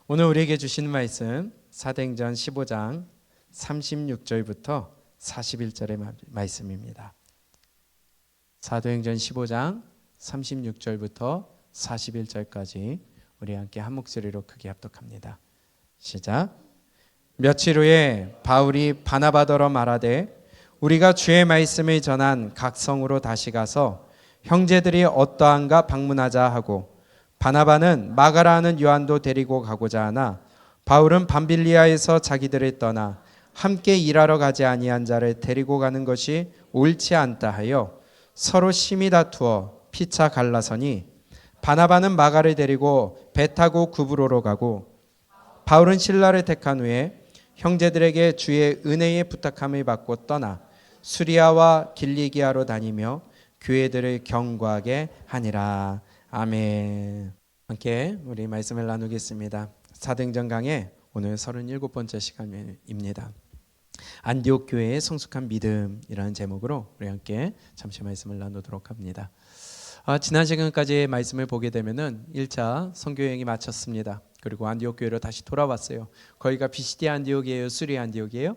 오늘 우리에게 주신 말씀 사도행전 15장 36절부터 41절의 말씀입니다. 사도행전 15장 36절부터 41절까지 우리 함께 한 목소리로 크게 합독합니다. 시작. 며칠 후에 바울이 바나바더러 말하되 우리가 주의 말씀을 전한 각 성으로 다시 가서 형제들이 어떠한가 방문하자 하고, 바나바는 마가라 하는 요한도 데리고 가고자 하나 바울은 밤빌리아에서 자기들을 떠나 함께 일하러 가지 아니한 자를 데리고 가는 것이 옳지 않다 하여 서로 심히 다투어 피차 갈라서니, 바나바는 마가를 데리고 배 타고 구브로로 가고 바울은 실라를 택한 후에 형제들에게 주의 은혜의 부탁함을 받고 떠나 수리아와 길리기아로 다니며 교회들을 경고하게 하니라. 아멘. 함께 우리 말씀을 나누겠습니다. 사도행전 강의 오늘 37번째 시간입니다. 안디옥 교회의 성숙한 믿음이라는 제목으로 우리 함께 잠시 말씀을 나누도록 합니다. 지난 시간까지의 말씀을 보게 되면은 1차 선교 여행이 마쳤습니다. 그리고 안디옥 교회로 다시 돌아왔어요. 거기가 비시디아 안디옥이에요? 수리아 안디옥이에요?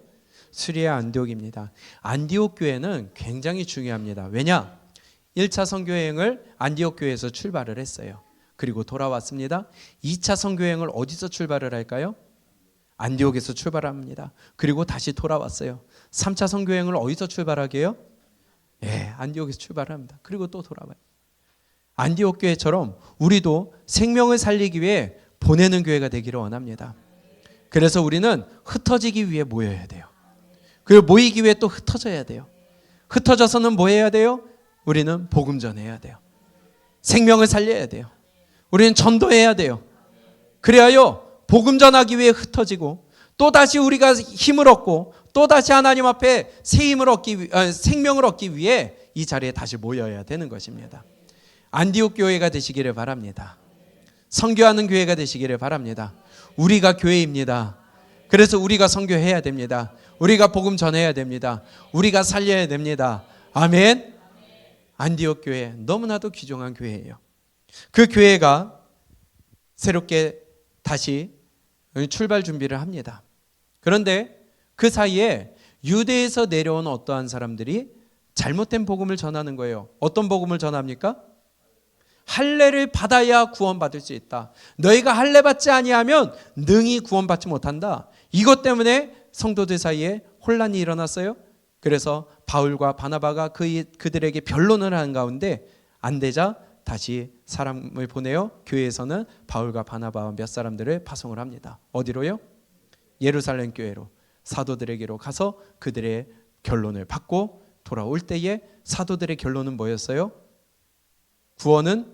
수리아 안디옥입니다. 안디옥 교회는 굉장히 중요합니다. 왜냐? 1차 선교 여행을 안디옥 교회에서 출발을 했어요. 그리고 돌아왔습니다. 2차 선교 여행을 어디서 출발을 할까요? 안디옥에서 출발합니다. 그리고 다시 돌아왔어요. 3차 선교 여행을 어디서 출발하게 해요? 안디옥에서 출발합니다. 그리고 또 돌아와요. 안디옥 교회처럼 우리도 생명을 살리기 위해 보내는 교회가 되기를 원합니다. 그래서 우리는 흩어지기 위해 모여야 돼요. 그리고 모이기 위해 또 흩어져야 돼요. 흩어져서는 뭐 해야 돼요? 우리는 복음 전해야 돼요. 생명을 살려야 돼요. 우리는 전도해야 돼요. 그래야요 복음 전하기 위해 흩어지고 또다시 우리가 힘을 얻고 또다시 하나님 앞에 새 힘을 생명을 얻기 위해 이 자리에 다시 모여야 되는 것입니다. 안디옥 교회가 되시기를 바랍니다. 선교하는 교회가 되시기를 바랍니다. 우리가 교회입니다. 그래서 우리가 선교해야 됩니다. 우리가 복음 전해야 됩니다. 우리가 살려야 됩니다. 아멘. 안디옥 교회 너무나도 귀중한 교회예요. 그 교회가 새롭게 다시 출발 준비를 합니다. 그런데 그 사이에 유대에서 내려온 어떠한 사람들이 잘못된 복음을 전하는 거예요. 어떤 복음을 전합니까? 할례를 받아야 구원받을 수 있다. 너희가 할례 받지 아니하면 능히 구원받지 못한다. 이것 때문에 성도들 사이에 혼란이 일어났어요. 그래서 바울과 바나바가 그들에게 변론을 하는 가운데 안 되자 다시 사람을 보내어 교회에서는 바울과 바나바와 몇 사람들을 파송을 합니다. 어디로요? 예루살렘 교회로, 사도들에게로 가서 그들의 결론을 받고 돌아올 때에 사도들의 결론은 뭐였어요? 구원은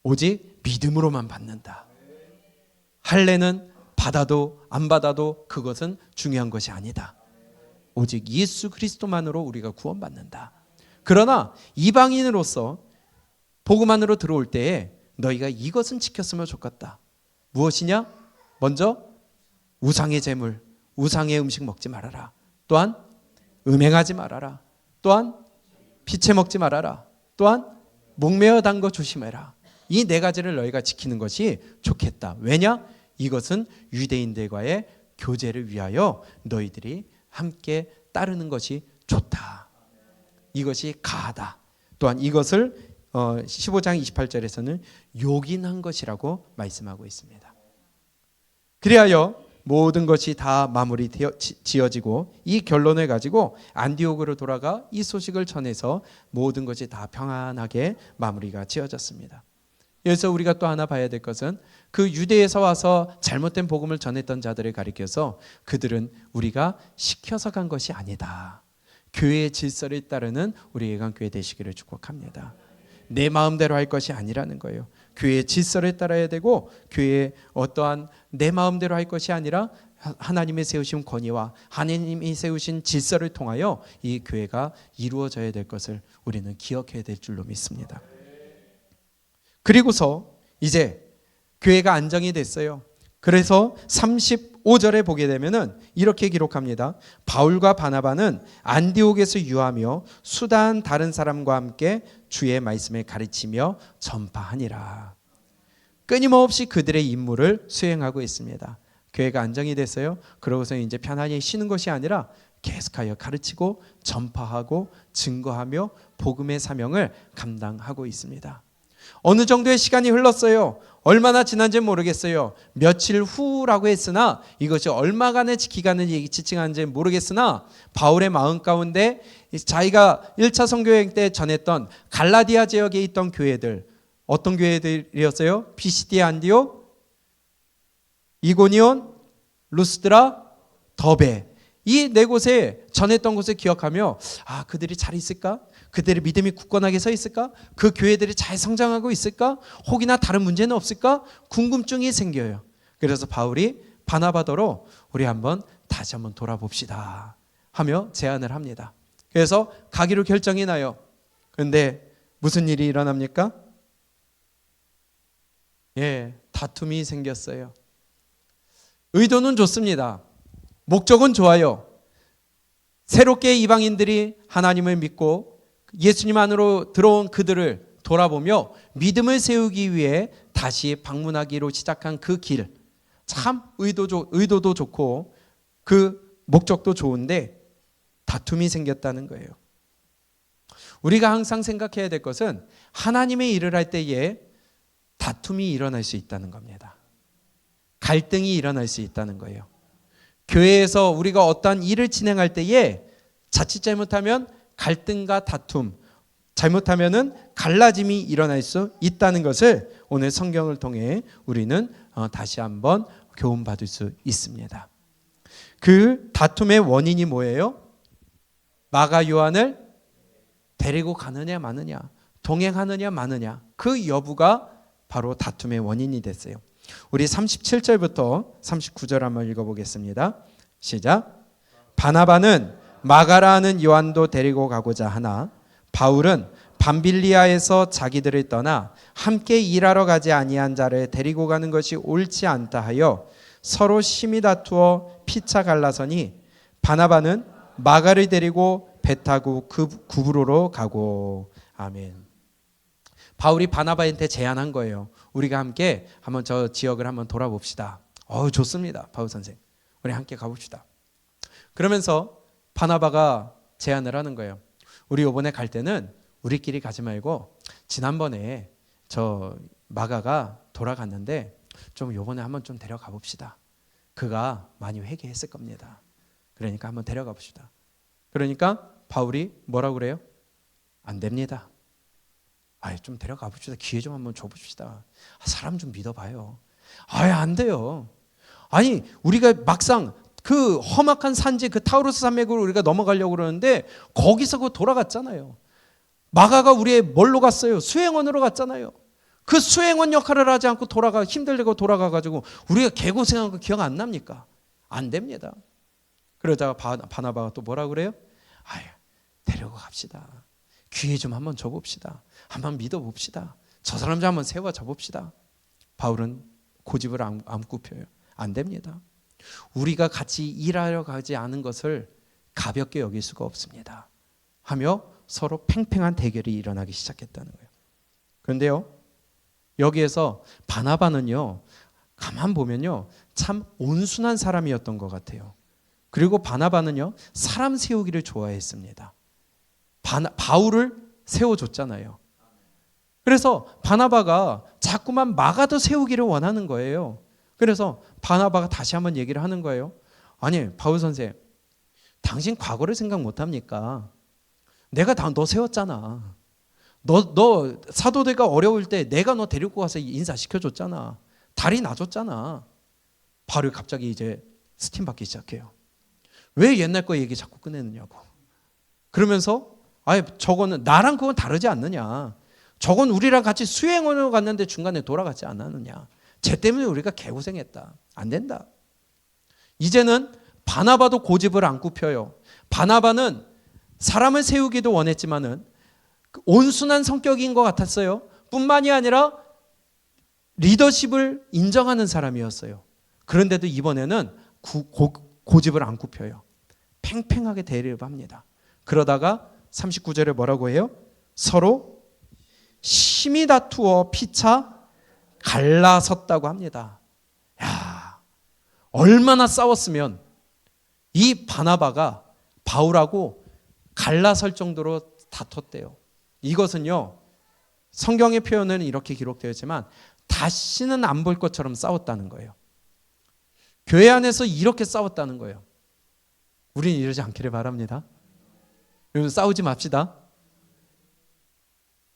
오직 믿음으로만 받는다. 할례는 받아도 안 받아도 그것은 중요한 것이 아니다. 오직 예수 그리스도만으로 우리가 구원받는다. 그러나 이방인으로서 복음 안으로 들어올 때에 너희가 이것은 지켰으면 좋겠다. 무엇이냐? 먼저 우상의 제물, 우상의 음식 먹지 말아라. 또한 음행하지 말아라. 또한 피채 먹지 말아라. 또한 목매어 단 거 조심해라. 이 네 가지를 너희가 지키는 것이 좋겠다. 왜냐? 이것은 유대인들과의 교제를 위하여 너희들이 함께 따르는 것이 좋다. 이것이 가하다. 또한 이것을 15장 28절에서는 요긴한 것이라고 말씀하고 있습니다. 그리하여 모든 것이 다 마무리 지어지고 이 결론을 가지고 안디옥으로 돌아가 이 소식을 전해서 모든 것이 다 평안하게 마무리가 지어졌습니다. 여기서 우리가 또 하나 봐야 될 것은 그 유대에서 와서 잘못된 복음을 전했던 자들을 가리켜서 그들은 우리가 시켜서 간 것이 아니다. 교회의 질서를 따르는 우리 예강교회 되시기를 축복합니다. 내 마음대로 할 것이 아니라는 거예요. 교회의 질서를 따라야 되고 교회의 어떠한 내 마음대로 할 것이 아니라 하나님이 세우신 권위와 하나님이 세우신 질서를 통하여 이 교회가 이루어져야 될 것을 우리는 기억해야 될 줄로 믿습니다. 그리고서 이제 교회가 안정이 됐어요. 그래서 35절에 보게 되면은 이렇게 기록합니다. 바울과 바나바는 안디옥에서 유하며 수다한 다른 사람과 함께 주의 말씀을 가르치며 전파하니라. 끊임없이 그들의 임무를 수행하고 있습니다. 교회가 안정이 됐어요. 그러고서 이제 편안히 쉬는 것이 아니라 계속하여 가르치고 전파하고 증거하며 복음의 사명을 감당하고 있습니다. 어느 정도의 시간이 흘렀어요. 얼마나 지난지는 모르겠어요. 며칠 후라고 했으나 이것이 얼마간의 기간을 지칭하는지 모르겠으나 바울의 마음 가운데 자기가 1차 선교여행 때 전했던 갈라디아 지역에 있던 교회들, 어떤 교회들이었어요? 피시디아, 안디옥, 이고니온, 루스드라, 더베, 이 네 곳에 전했던 곳을 기억하며 그들이 잘 있을까? 그들의 믿음이 굳건하게 서 있을까? 그 교회들이 잘 성장하고 있을까? 혹이나 다른 문제는 없을까? 궁금증이 생겨요. 그래서 바울이 바나바더로 우리 다시 한번 돌아봅시다 하며 제안을 합니다. 그래서 가기로 결정이 나요. 그런데 무슨 일이 일어납니까? 다툼이 생겼어요. 의도는 좋습니다. 목적은 좋아요. 새롭게 이방인들이 하나님을 믿고 예수님 안으로 들어온 그들을 돌아보며 믿음을 세우기 위해 다시 방문하기로 시작한 그 길, 참 의도도 좋고 그 목적도 좋은데 다툼이 생겼다는 거예요. 우리가 항상 생각해야 될 것은 하나님의 일을 할 때에 다툼이 일어날 수 있다는 겁니다. 갈등이 일어날 수 있다는 거예요. 교회에서 우리가 어떠한 일을 진행할 때에 자칫 잘못하면 갈등과 다툼, 잘못하면은 갈라짐이 일어날 수 있다는 것을 오늘 성경을 통해 우리는 다시 한번 교훈받을 수 있습니다. 그 다툼의 원인이 뭐예요? 마가 요한을 데리고 가느냐 마느냐, 동행하느냐 마느냐, 그 여부가 바로 다툼의 원인이 됐어요. 우리 37절부터 39절 한번 읽어보겠습니다. 시작. 바나바는 마가라 하는 요한도 데리고 가고자 하나 바울은 밤빌리아에서 자기들을 떠나 함께 일하러 가지 아니한 자를 데리고 가는 것이 옳지 않다 하여 서로 심히 다투어 피차 갈라서니 바나바는 마가를 데리고 배 타고 그 구브로로 가고. 아멘. 바울이 바나바한테 제안한 거예요. 우리가 함께 한번 저 지역을 한번 돌아봅시다. 좋습니다. 바울 선생. 우리 함께 가봅시다. 그러면서 바나바가 제안을 하는 거예요. 우리 이번에 갈 때는 우리끼리 가지 말고 지난번에 저 마가가 돌아갔는데 좀 이번에 한번 좀 데려가 봅시다. 그가 많이 회개했을 겁니다. 그러니까 한번 데려가 봅시다. 그러니까 바울이 뭐라고 그래요? 안 됩니다. 좀 데려가 봅시다. 기회 좀 한번 줘봅시다. 사람 좀 믿어봐요. 안 돼요. 우리가 막상 그 험악한 산지 그 타우루스 산맥으로 우리가 넘어가려고 그러는데 거기서 그 돌아갔잖아요. 마가가 우리의 뭘로 갔어요? 수행원으로 갔잖아요. 그 수행원 역할을 하지 않고 힘들고 돌아가가지고 우리가 개고생한 거 기억 안 납니까? 안 됩니다. 그러다가 바나바가 또 뭐라 그래요? 데리고 갑시다. 기회 좀 한번 줘봅시다. 한번 믿어봅시다. 저 사람 좀 한번 세워줘 봅시다. 바울은 고집을 안 굽혀요. 안 됩니다. 우리가 같이 일하러 가지 않은 것을 가볍게 여길 수가 없습니다. 하며 서로 팽팽한 대결이 일어나기 시작했다는 거예요. 그런데요, 여기에서 바나바는요, 가만 보면요, 참 온순한 사람이었던 것 같아요. 그리고 바나바는요, 사람 세우기를 좋아했습니다. 바울을 세워줬잖아요. 그래서 바나바가 자꾸만 마가도 세우기를 원하는 거예요. 그래서 바나바가 다시 한번 얘기를 하는 거예요. 바울 선생, 당신 과거를 생각 못합니까? 내가 너 세웠잖아. 너 사도들과 어려울 때 내가 너 데리고 가서 인사시켜줬잖아. 다리 놔줬잖아. 바울이 갑자기 이제 스팀 받기 시작해요. 왜 옛날 거 얘기 자꾸 꺼내느냐고. 그러면서 저거는 나랑 그건 다르지 않느냐. 저건 우리랑 같이 수행원으로 갔는데 중간에 돌아가지 않았느냐. 쟤 때문에 우리가 개고생했다. 안 된다. 이제는 바나바도 고집을 안 굽혀요. 바나바는 사람을 세우기도 원했지만은 온순한 성격인 것 같았어요. 뿐만이 아니라 리더십을 인정하는 사람이었어요. 그런데도 이번에는 고집을 안 굽혀요. 팽팽하게 대립을 합니다. 그러다가 39절에 뭐라고 해요? 서로 심히 다투어 피차 갈라섰다고 합니다. 야, 얼마나 싸웠으면 이 바나바가 바울하고 갈라설 정도로 다퉜대요. 이것은요, 성경의 표현은 이렇게 기록되어 있지만 다시는 안 볼 것처럼 싸웠다는 거예요. 교회 안에서 이렇게 싸웠다는 거예요. 우리는 이러지 않기를 바랍니다. 여러분, 싸우지 맙시다.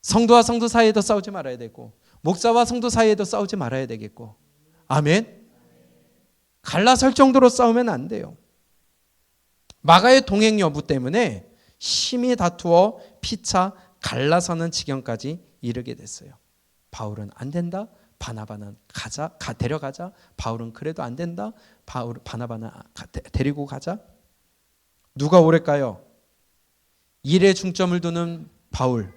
성도와 성도 사이에도 싸우지 말아야 되고, 목사와 성도 사이에도 싸우지 말아야 되겠고, 아멘. 갈라설 정도로 싸우면 안 돼요. 마가의 동행 여부 때문에 심히 다투어 피차 갈라서는 지경까지 이르게 됐어요. 바울은 안 된다, 바나바는 데려가자. 바울은 그래도 안 된다, 바나바는 데리고 가자. 누가 오를까요? 일에 중점을 두는 바울,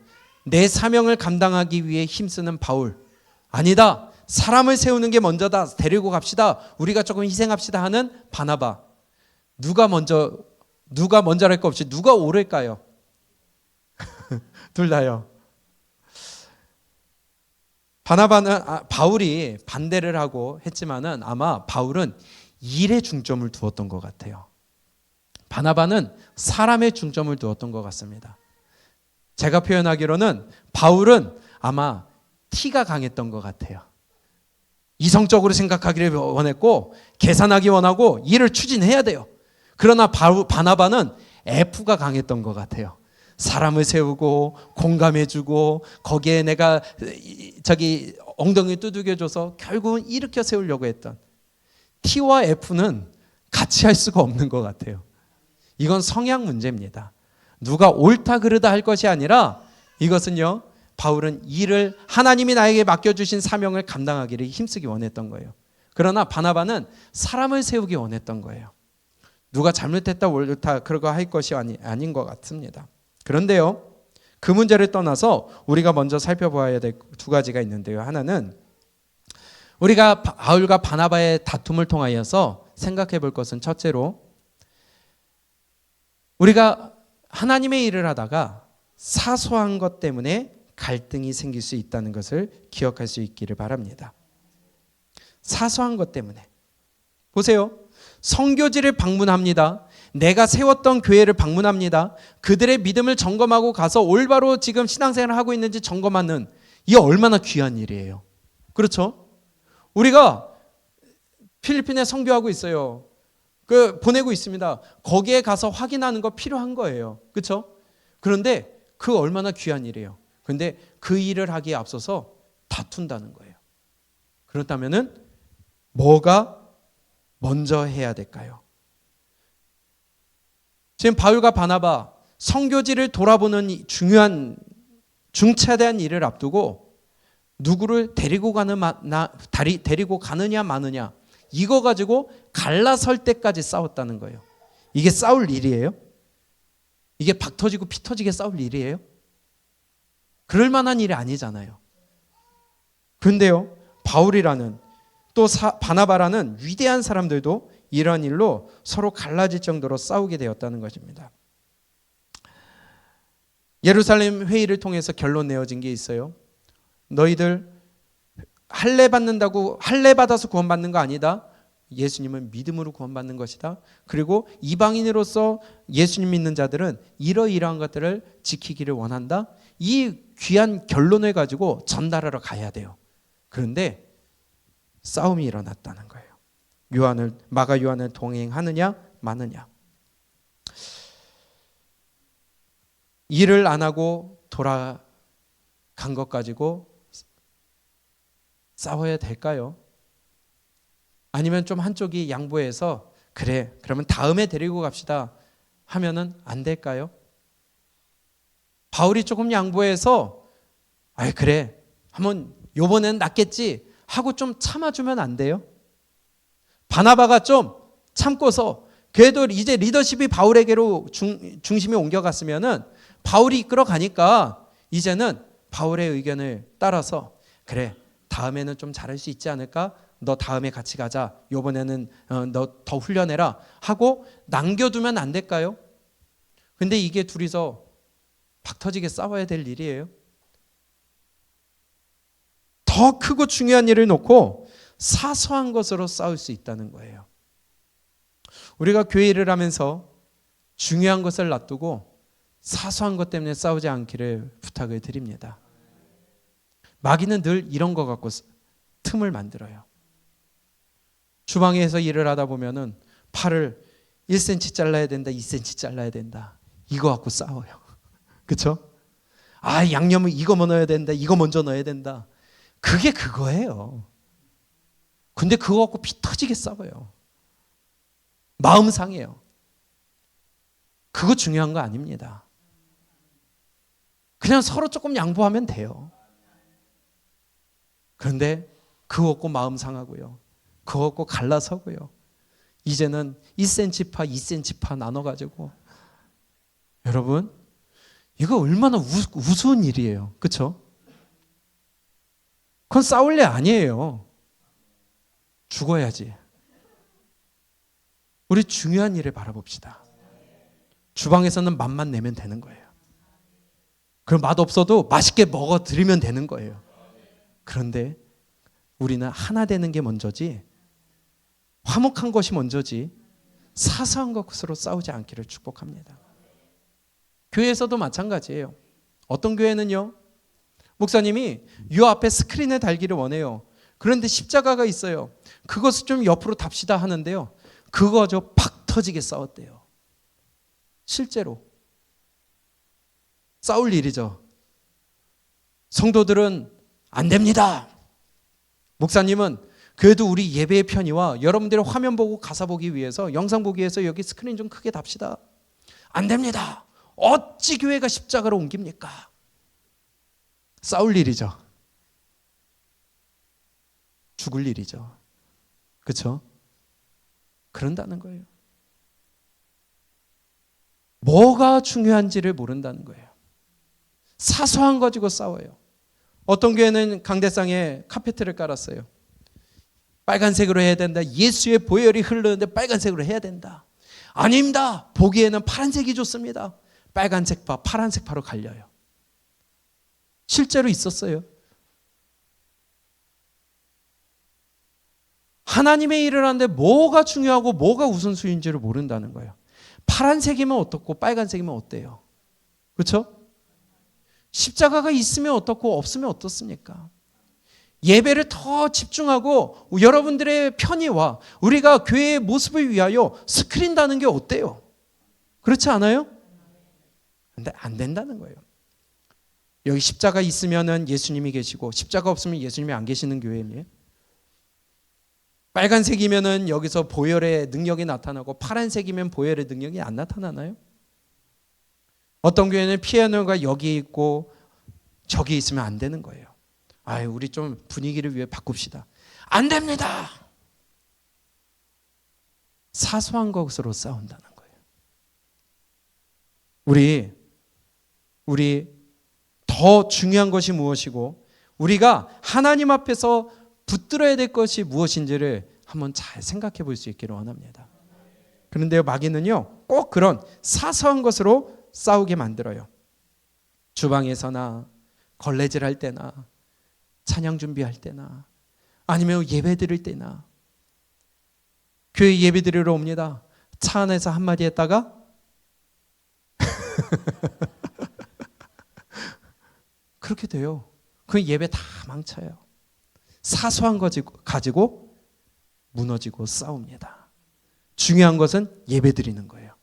내 사명을 감당하기 위해 힘쓰는 바울. 아니다, 사람을 세우는 게 먼저다, 데리고 갑시다, 우리가 조금 희생합시다 하는 바나바. 누가 먼저랄 거 없이 누가 오를까요? 둘 다요. 바울이 반대를 하고 했지만은 아마 바울은 일에 중점을 두었던 것 같아요. 바나바는 사람의 중점을 두었던 것 같습니다. 제가 표현하기로는 바울은 아마 티가 강했던 것 같아요. 이성적으로 생각하기를 원했고 계산하기 원하고 일을 추진해야 돼요. 그러나 바나바는 F가 강했던 것 같아요. 사람을 세우고 공감해주고 거기에 내가 엉덩이 두들겨줘서 결국은 일으켜 세우려고 했던 T와 F는 같이 할 수가 없는 것 같아요. 이건 성향 문제입니다. 누가 옳다 그르다 할 것이 아니라 이것은요, 바울은 일을 하나님이 나에게 맡겨주신 사명을 감당하기를 힘쓰기 원했던 거예요. 그러나 바나바는 사람을 세우기 원했던 거예요. 누가 잘못했다 옳다 그러고 할 것이 아닌 것 같습니다. 그런데요, 그 문제를 떠나서 우리가 먼저 살펴봐야 될 두 가지가 있는데요. 하나는 우리가 바울과 바나바의 다툼을 통하여서 생각해 볼 것은, 첫째로 우리가 하나님의 일을 하다가 사소한 것 때문에 갈등이 생길 수 있다는 것을 기억할 수 있기를 바랍니다. 사소한 것 때문에. 보세요. 선교지를 방문합니다. 내가 세웠던 교회를 방문합니다. 그들의 믿음을 점검하고 가서 올바로 지금 신앙생활을 하고 있는지 점검하는, 이 얼마나 귀한 일이에요. 그렇죠? 우리가 필리핀에 선교하고 있어요. 보내고 있습니다. 거기에 가서 확인하는 거 필요한 거예요. 그렇죠? 그런데 그 얼마나 귀한 일이에요. 그런데 그 일을 하기에 앞서서 다툰다는 거예요. 그렇다면은 뭐가 먼저 해야 될까요? 지금 바울과 바나바 선교지를 돌아보는 중요한 중차대한 일을 앞두고 누구를 데리고 가느냐 마느냐, 이거 가지고 갈라설 때까지 싸웠다는 거예요. 이게 싸울 일이에요? 이게 박 터지고 피 터지게 싸울 일이에요? 그럴 만한 일이 아니잖아요. 그런데요, 바울이라는 또 바나바라는 위대한 사람들도 이런 일로 서로 갈라질 정도로 싸우게 되었다는 것입니다. 예루살렘 회의를 통해서 결론 내어진 게 있어요. 너희들 할례 받아서 구원받는 거 아니다. 예수님은 믿음으로 구원받는 것이다. 그리고 이방인으로서 예수님 믿는 자들은 이러이러한 것들을 지키기를 원한다. 이 귀한 결론을 가지고 전달하러 가야 돼요. 그런데 싸움이 일어났다는 거예요. 마가 요한을 동행하느냐 마느냐. 일을 안 하고 돌아간 것 가지고 싸워야 될까요? 아니면 좀 한쪽이 양보해서 그래, 그러면 다음에 데리고 갑시다 하면은 안 될까요? 바울이 조금 양보해서 그래, 한번 요번엔 낫겠지 하고 좀 참아주면 안 돼요? 바나바가 좀 참고서 그래도 이제 리더십이 바울에게로 중심이 옮겨갔으면은 바울이 이끌어 가니까 이제는 바울의 의견을 따라서 그래, 다음에는 좀 잘할 수 있지 않을까? 너 다음에 같이 가자. 이번에는 너 더 훈련해라 하고 남겨두면 안 될까요? 근데 이게 둘이서 박 터지게 싸워야 될 일이에요. 더 더 크고 중요한 일을 놓고 사소한 것으로 싸울 수 있다는 거예요. 우리가 교회 일을 하면서 중요한 것을 놔두고 사소한 것 때문에 싸우지 않기를 부탁을 드립니다. 마귀는 늘 이런 거 갖고 틈을 만들어요. 주방에서 일을 하다 보면은 팔을 1cm 잘라야 된다, 2cm 잘라야 된다. 이거 갖고 싸워요. 그렇죠? 양념을 이거 넣어야 된다, 이거 먼저 넣어야 된다. 그게 그거예요. 근데 그거 갖고 피 터지게 싸워요. 마음 상해요. 그거 중요한 거 아닙니다. 그냥 서로 조금 양보하면 돼요. 그런데 그거 갖고 마음 상하고요. 그거 갖고 갈라서고요. 이제는 1cm 파, 2cm 파 나눠가지고. 여러분, 이거 얼마나 우스운 일이에요. 그렇죠? 그건 싸울 일 아니에요. 죽어야지. 우리 중요한 일을 바라봅시다. 주방에서는 맛만 내면 되는 거예요. 그럼 맛없어도 맛있게 먹어드리면 되는 거예요. 그런데 우리는 하나 되는 게 먼저지, 화목한 것이 먼저지, 사소한 것으로 싸우지 않기를 축복합니다. 교회에서도 마찬가지예요. 어떤 교회는요, 목사님이 이 앞에 스크린을 달기를 원해요. 그런데 십자가가 있어요. 그것을 좀 옆으로 답시다 하는데요, 그거 팍 터지게 싸웠대요. 실제로 싸울 일이죠. 성도들은 안 됩니다. 목사님은 그래도 우리 예배의 편의와 여러분들의 화면 보고 가사 보기 위해서, 영상 보기 위해서 여기 스크린 좀 크게 답시다. 안 됩니다. 어찌 교회가 십자가로 옮깁니까? 싸울 일이죠. 죽을 일이죠. 그렇죠? 그런다는 거예요. 뭐가 중요한지를 모른다는 거예요. 사소한 거 가지고 싸워요. 어떤 교회는 강대상에 카페트를 깔았어요. 빨간색으로 해야 된다. 예수의 보혈이 흐르는데 빨간색으로 해야 된다. 아닙니다. 보기에는 파란색이 좋습니다. 빨간색 파, 파란색 파로 갈려요. 실제로 있었어요. 하나님의 일을 하는데 뭐가 중요하고 뭐가 우선순위인지를 모른다는 거예요. 파란색이면 어떻고 빨간색이면 어때요? 그렇죠? 십자가가 있으면 어떻고 없으면 어떻습니까? 예배를 더 집중하고 여러분들의 편의와 우리가 교회의 모습을 위하여 스크린 다는 게 어때요? 그렇지 않아요? 근데 안 된다는 거예요. 여기 십자가 있으면 예수님이 계시고 십자가 없으면 예수님이 안 계시는 교회입니다. 빨간색이면 여기서 보혈의 능력이 나타나고 파란색이면 보혈의 능력이 안 나타나나요? 어떤 교회는 피아노가 여기 있고 저기 있으면 안 되는 거예요. 우리 좀 분위기를 위해 바꿉시다. 안 됩니다. 사소한 것으로 싸운다는 거예요. 우리 더 중요한 것이 무엇이고 우리가 하나님 앞에서 붙들어야 될 것이 무엇인지를 한번 잘 생각해 볼 수 있기를 원합니다. 그런데 마귀는요, 꼭 그런 사소한 것으로 싸우게 만들어요. 주방에서나 걸레질 할 때나 찬양 준비할 때나 아니면 예배 드릴 때나 교회 예배 드리러 옵니다. 차 안에서 한마디 했다가 그렇게 돼요. 그 예배 다 망쳐요. 사소한 거 가지고 무너지고 싸웁니다. 중요한 것은 예배 드리는 거예요.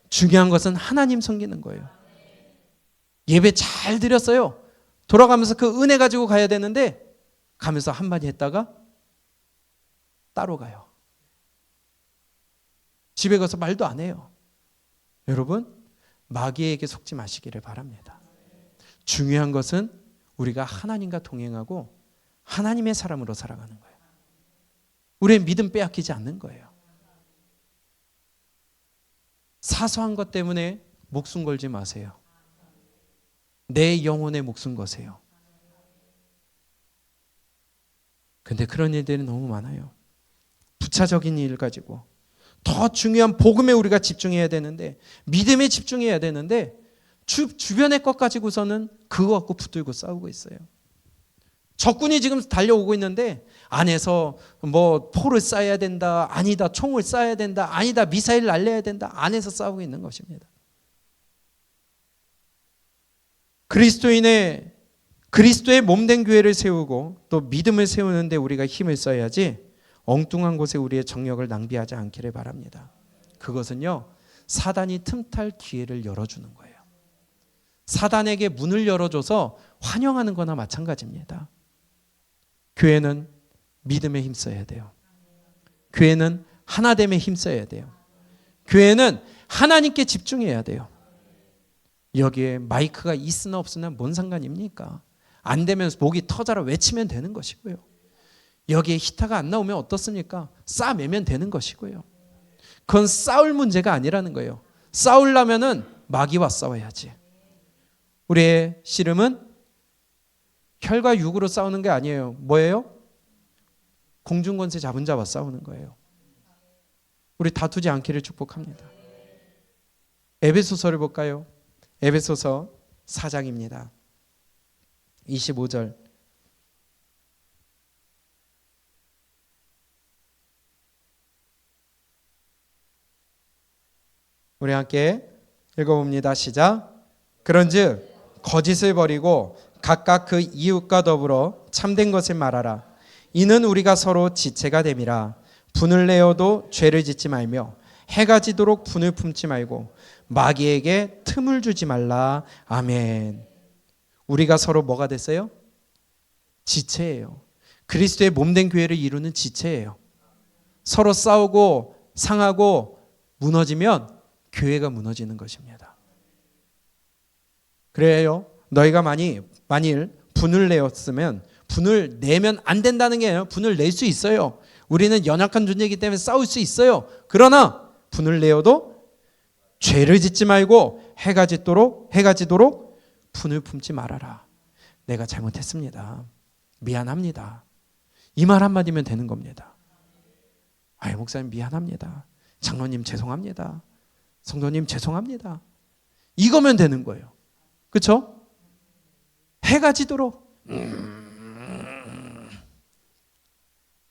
중요한 것은 하나님 섬기는 거예요. 예배 잘 드렸어요. 돌아가면서 그 은혜 가지고 가야 되는데 가면서 한마디 했다가 따로 가요. 집에 가서 말도 안 해요. 여러분, 마귀에게 속지 마시기를 바랍니다. 중요한 것은 우리가 하나님과 동행하고 하나님의 사람으로 살아가는 거예요. 우리의 믿음 빼앗기지 않는 거예요. 사소한 것 때문에 목숨 걸지 마세요. 내 영혼에 목숨 거세요. 근데 그런 일들이 너무 많아요. 부차적인 일 가지고 더 중요한 복음에 우리가 집중해야 되는데, 믿음에 집중해야 되는데 주변의 것 가지고서는 그거 갖고 붙들고 싸우고 있어요. 적군이 지금 달려오고 있는데 안에서 뭐 포를 쏴야 된다, 아니다 총을 쏴야 된다, 아니다 미사일을 날려야 된다, 안에서 싸우고 있는 것입니다. 그리스도의 몸된 교회를 세우고 또 믿음을 세우는데 우리가 힘을 써야지 엉뚱한 곳에 우리의 정력을 낭비하지 않기를 바랍니다. 그것은요, 사단이 틈탈 기회를 열어주는 거예요. 사단에게 문을 열어줘서 환영하는 거나 마찬가지입니다. 교회는 믿음에 힘써야 돼요. 교회는 하나됨에 힘써야 돼요. 교회는 하나님께 집중해야 돼요. 여기에 마이크가 있으나 없으나 뭔 상관입니까? 안 되면 목이 터져라 외치면 되는 것이고요. 여기에 히타가 안 나오면 어떻습니까? 싸매면 되는 것이고요. 그건 싸울 문제가 아니라는 거예요. 싸우려면은 마귀와 싸워야지. 우리의 씨름은 혈과 육으로 싸우는 게 아니에요. 뭐예요? 공중권세 잡은 자와 싸우는 거예요. 우리 다투지 않기를 축복합니다. 에베소서를 볼까요? 에베소서 4장입니다. 25절. 우리 함께 읽어봅니다. 시작. 그런즉 거짓을 버리고 각각 그 이웃과 더불어 참된 것을 말하라. 이는 우리가 서로 지체가 됨이라. 분을 내어도 죄를 짓지 말며 해가 지도록 분을 품지 말고 마귀에게 틈을 주지 말라. 아멘. 우리가 서로 뭐가 됐어요? 지체예요. 그리스도의 몸된 교회를 이루는 지체예요. 서로 싸우고 상하고 무너지면 교회가 무너지는 것입니다. 그래요. 너희가 만일 분을 내었으면, 분을 내면 안 된다는 게 아니라 분을 낼 수 있어요. 우리는 연약한 존재이기 때문에 싸울 수 있어요. 그러나 분을 내어도 죄를 짓지 말고 해가 지도록 분을 품지 말아라. 내가 잘못했습니다. 미안합니다. 이 말 한마디면 되는 겁니다. 아이 목사님 미안합니다. 장로님 죄송합니다. 성도님 죄송합니다. 이거면 되는 거예요. 그렇죠? 해가 지도록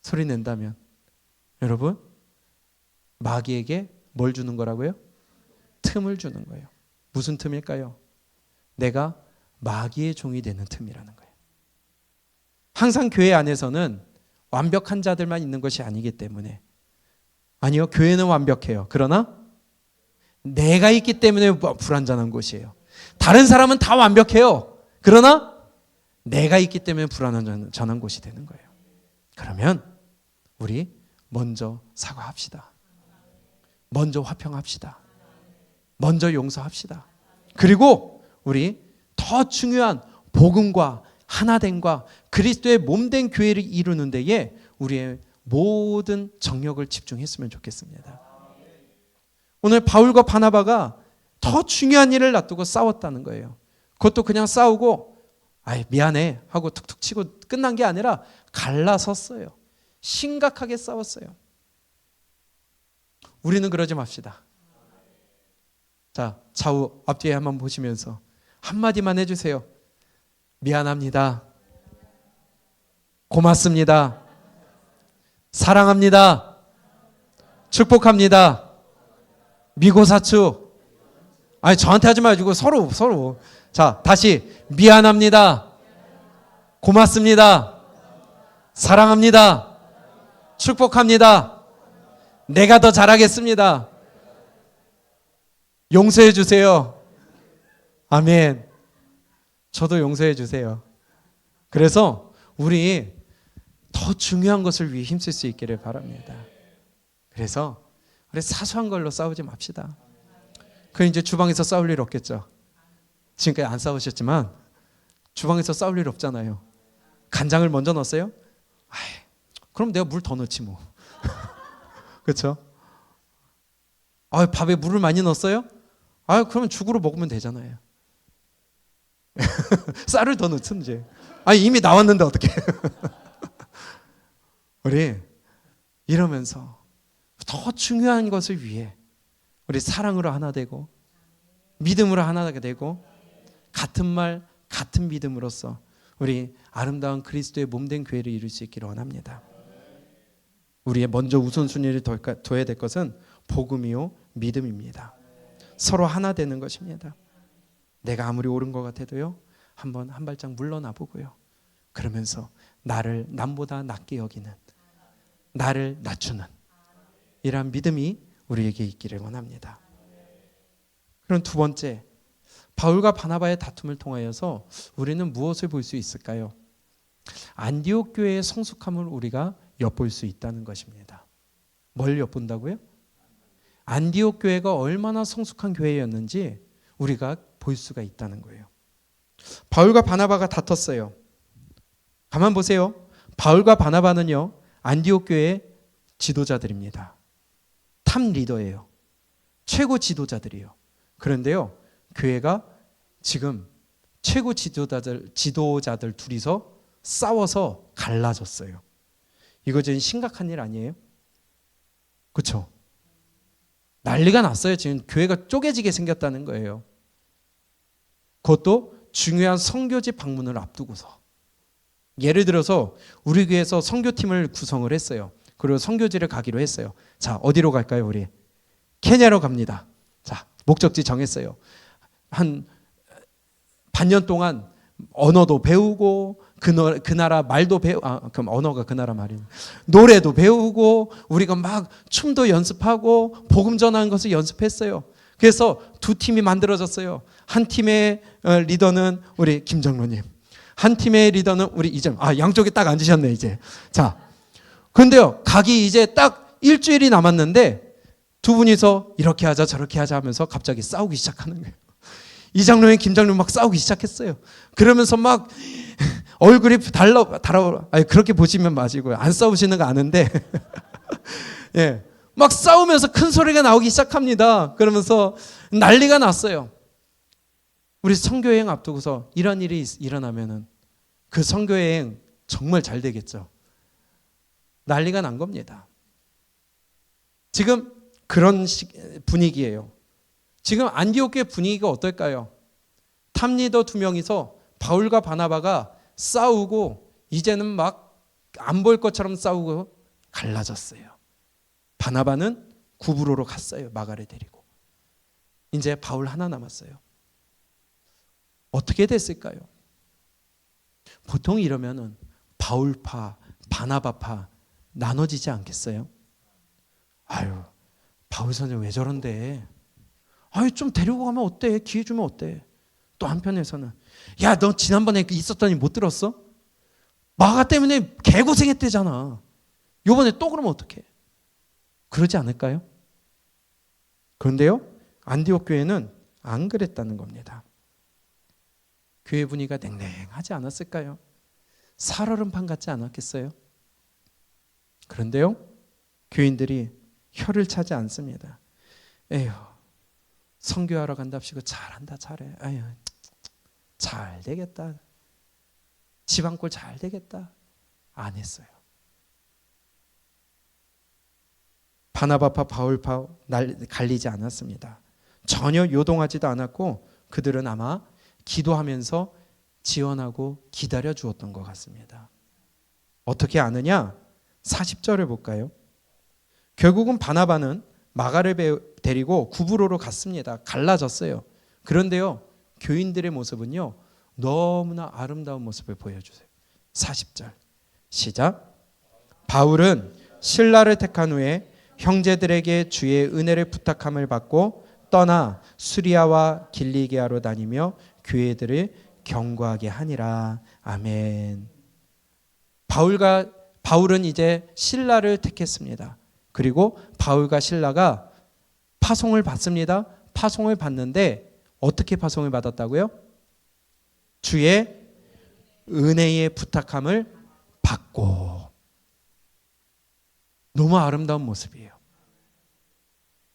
소리 낸다면 여러분 마귀에게 뭘 주는 거라고요? 틈을 주는 거예요. 무슨 틈일까요? 내가 마귀의 종이 되는 틈이라는 거예요. 항상 교회 안에서는 완벽한 자들만 있는 것이 아니기 때문에, 아니요, 교회는 완벽해요. 그러나 내가 있기 때문에 불완전한 곳이에요. 다른 사람은 다 완벽해요. 그러나 내가 있기 때문에 불완전한 곳이 되는 거예요. 그러면 우리 먼저 사과합시다. 먼저 화평합시다. 먼저 용서합시다. 그리고 우리 더 중요한 복음과 하나됨과 그리스도의 몸된 교회를 이루는 데에 우리의 모든 정력을 집중했으면 좋겠습니다. 오늘 바울과 바나바가 더 중요한 일을 놔두고 싸웠다는 거예요. 그것도 그냥 싸우고 아이 미안해 하고 툭툭 치고 끝난 게 아니라 갈라섰어요. 심각하게 싸웠어요. 우리는 그러지 맙시다. 자, 좌우 앞뒤에 한번 보시면서 한마디만 해주세요. 미안합니다. 고맙습니다. 사랑합니다. 축복합니다. 미고사추. 아니 저한테 하지 말고 서로. 자, 다시 미안합니다. 고맙습니다. 사랑합니다. 축복합니다. 내가 더 잘하겠습니다. 용서해 주세요. 아멘. 저도 용서해 주세요. 그래서 우리 더 중요한 것을 위해 힘쓸 수 있기를 바랍니다. 그래서 우리 사소한 걸로 싸우지 맙시다. 그 이제 주방에서 싸울 일 없겠죠. 지금까지 안 싸우셨지만 주방에서 싸울 일 없잖아요. 간장을 먼저 넣었어요? 아이, 그럼 내가 물 더 넣지 뭐. 그렇죠? 아, 밥에 물을 많이 넣었어요? 아, 그러면 죽으로 먹으면 되잖아요. 쌀을 더 넣든지. 아니 이미 나왔는데 어떻게? 우리 이러면서 더 중요한 것을 위해 우리 사랑으로 하나 되고 믿음으로 하나 되고 같은 말 같은 믿음으로써 우리 아름다운 그리스도의 몸된 교회를 이룰 수 있기를 원합니다. 우리의 먼저 우선순위를 둬야 될 것은 복음이요 믿음입니다. 서로 하나 되는 것입니다. 내가 아무리 옳은 것 같아도요, 한번 한 발짝 물러나 보고요, 그러면서 나를 남보다 낮게 여기는, 나를 낮추는 이러한 믿음이 우리에게 있기를 원합니다. 그럼 두 번째, 바울과 바나바의 다툼을 통하여서 우리는 무엇을 볼 수 있을까요? 안디옥 교회의 성숙함을 우리가 엿볼 수 있다는 것입니다. 뭘 엿본다고요? 안디옥 교회가 얼마나 성숙한 교회였는지 우리가 볼 수가 있다는 거예요. 바울과 바나바가 다퉜어요. 가만 보세요. 바울과 바나바는요, 안디옥 교회의 지도자들입니다. 탑 리더예요. 최고 지도자들이에요. 그런데요, 교회가 지금 최고 지도자들 둘이서 싸워서 갈라졌어요. 이거 지금 심각한 일 아니에요? 그렇죠? 난리가 났어요. 지금 교회가 쪼개지게 생겼다는 거예요. 그것도 중요한 선교지 방문을 앞두고서. 예를 들어서 우리 교회에서 선교팀을 구성을 했어요. 그리고 선교지를 가기로 했어요. 자, 어디로 갈까요? 우리 케냐로 갑니다. 자, 목적지 정했어요. 한 반년 동안 언어도 배우고 그 나라 말도 그럼 언어가 그 나라 말이에요. 노래도 배우고 우리가 막 춤도 연습하고 복음 전하는 것을 연습했어요. 그래서 두 팀이 만들어졌어요. 한 팀의 리더는 우리 김정로님, 한 팀의 리더는 우리 이정. 양쪽에 딱 앉으셨네 이제. 자, 그런데요, 가기 이제 딱 일주일이 남았는데 두 분이서 이렇게 하자 저렇게 하자 하면서 갑자기 싸우기 시작하는 거예요. 이장로님, 김장로님 막 싸우기 시작했어요. 그러면서 막 얼굴이 달아. 그렇게 보시면 맞이고요. 안 싸우시는 거 아는데, 예, 막 싸우면서 큰 소리가 나오기 시작합니다. 그러면서 난리가 났어요. 우리 선교여행 앞두고서 이런 일이 일어나면은 그 선교여행 정말 잘 되겠죠. 난리가 난 겁니다. 지금 그런 분위기예요. 지금 안디옥 교회 분위기가 어떨까요? 탑리더 두 명이서 바울과 바나바가 싸우고 이제는 막 안 볼 것처럼 싸우고 갈라졌어요. 바나바는 구브로로 갔어요. 마가를 데리고. 이제 바울 하나 남았어요. 어떻게 됐을까요? 보통 이러면은 바울파, 바나바파 나눠지지 않겠어요? 아유, 바울 선생 왜 저런데? 아유, 좀 데리고 가면 어때? 기회 주면 어때? 또 한편에서는 야, 너 지난번에 있었더니 못 들었어? 마가 때문에 개고생했대잖아. 요번에 또 그러면 어떡해? 그러지 않을까요? 그런데요, 안디옥 교회는 안 그랬다는 겁니다. 교회 분위기가 냉랭하지 않았을까요? 살얼음판 같지 않았겠어요? 그런데요, 교인들이 혀를 차지 않습니다. 에휴, 선교하러 간답시고 잘한다 잘해. 아유, 잘 되겠다. 지방골 잘 되겠다. 안 했어요. 바나바파 바울파 갈리지 않았습니다. 전혀 요동하지도 않았고 그들은 아마 기도하면서 지원하고 기다려 주었던 것 같습니다. 어떻게 아느냐? 40절을 볼까요? 결국은 바나바는 마가를 데리고 구브로로 갔습니다. 갈라졌어요. 그런데요, 교인들의 모습은요, 너무나 아름다운 모습을 보여주세요. 40절 시작. 바울은 신라를 택한 후에 형제들에게 주의 은혜를 부탁함을 받고 떠나 수리아와 길리기아로 다니며 교회들을 경고하게 하니라. 아멘. 바울은 이제 신라를 택했습니다. 그리고 바울과 신라가 파송을 받습니다. 파송을 받는데 어떻게 파송을 받았다고요? 주의 은혜의 부탁함을 받고. 너무 아름다운 모습이에요.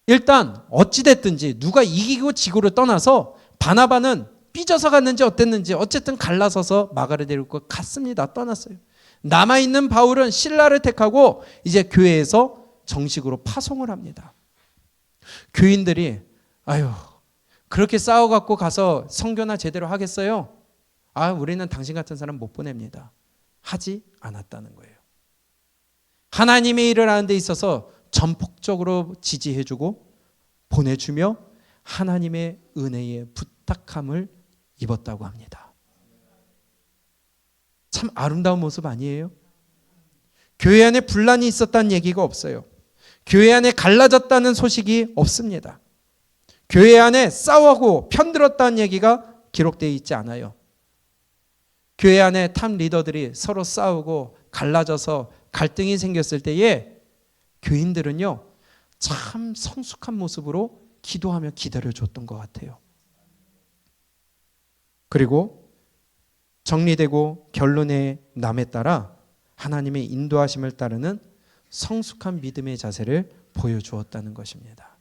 일단 어찌됐든지 누가 이기고 지고를 떠나서 바나바는 삐져서 갔는지 어땠는지 어쨌든 갈라서서 마가를 데리고 갔습니다. 떠났어요. 남아있는 바울은 신라를 택하고 이제 교회에서 정식으로 파송을 합니다. 교인들이 아유, 그렇게 싸워갖고 가서 선교나 제대로 하겠어요? 우리는 당신 같은 사람 못 보냅니다. 하지 않았다는 거예요. 하나님의 일을 하는 데 있어서 전폭적으로 지지해주고 보내주며 하나님의 은혜에 부탁함을 입었다고 합니다. 참 아름다운 모습 아니에요? 교회 안에 분란이 있었다는 얘기가 없어요. 교회 안에 갈라졌다는 소식이 없습니다. 교회 안에 싸우고 편들었다는 얘기가 기록되어 있지 않아요. 교회 안에 탑 리더들이 서로 싸우고 갈라져서 갈등이 생겼을 때에 교인들은요, 참 성숙한 모습으로 기도하며 기다려줬던 것 같아요. 그리고 정리되고 결론의 남에 따라 하나님의 인도하심을 따르는 성숙한 믿음의 자세를 보여주었다는 것입니다.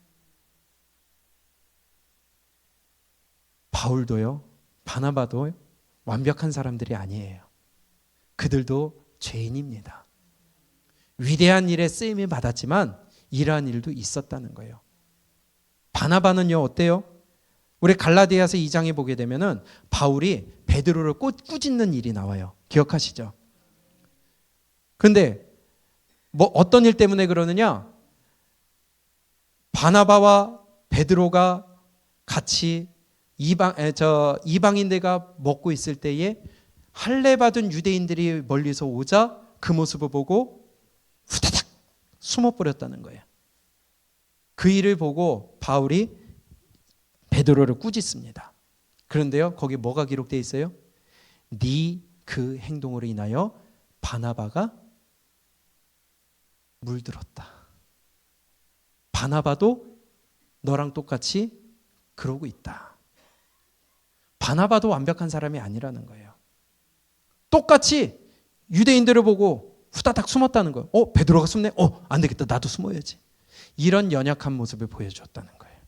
바울도요, 바나바도 완벽한 사람들이 아니에요. 그들도 죄인입니다. 위대한 일에 쓰임을 받았지만 이러한 일도 있었다는 거예요. 바나바는요, 어때요? 우리 갈라디아서 2장에 보게 되면은 바울이 베드로를 꾸짖는 일이 나와요. 기억하시죠? 그런데 어떤 일 때문에 그러느냐? 바나바와 베드로가 같이 이방인들과 먹고 있을 때에 할례 받은 유대인들이 멀리서 오자 그 모습을 보고 후다닥 숨어버렸다는 거예요. 그 일을 보고 바울이 베드로를 꾸짖습니다. 그런데요, 거기 뭐가 기록되어 있어요? 네 그 행동으로 인하여 바나바가 물들었다. 바나바도 너랑 똑같이 그러고 있다. 바나바도 완벽한 사람이 아니라는 거예요. 똑같이 유대인들을 보고 후다닥 숨었다는 거예요. 베드로가 숨네? 안 되겠다. 나도 숨어야지. 이런 연약한 모습을 보여줬다는 거예요.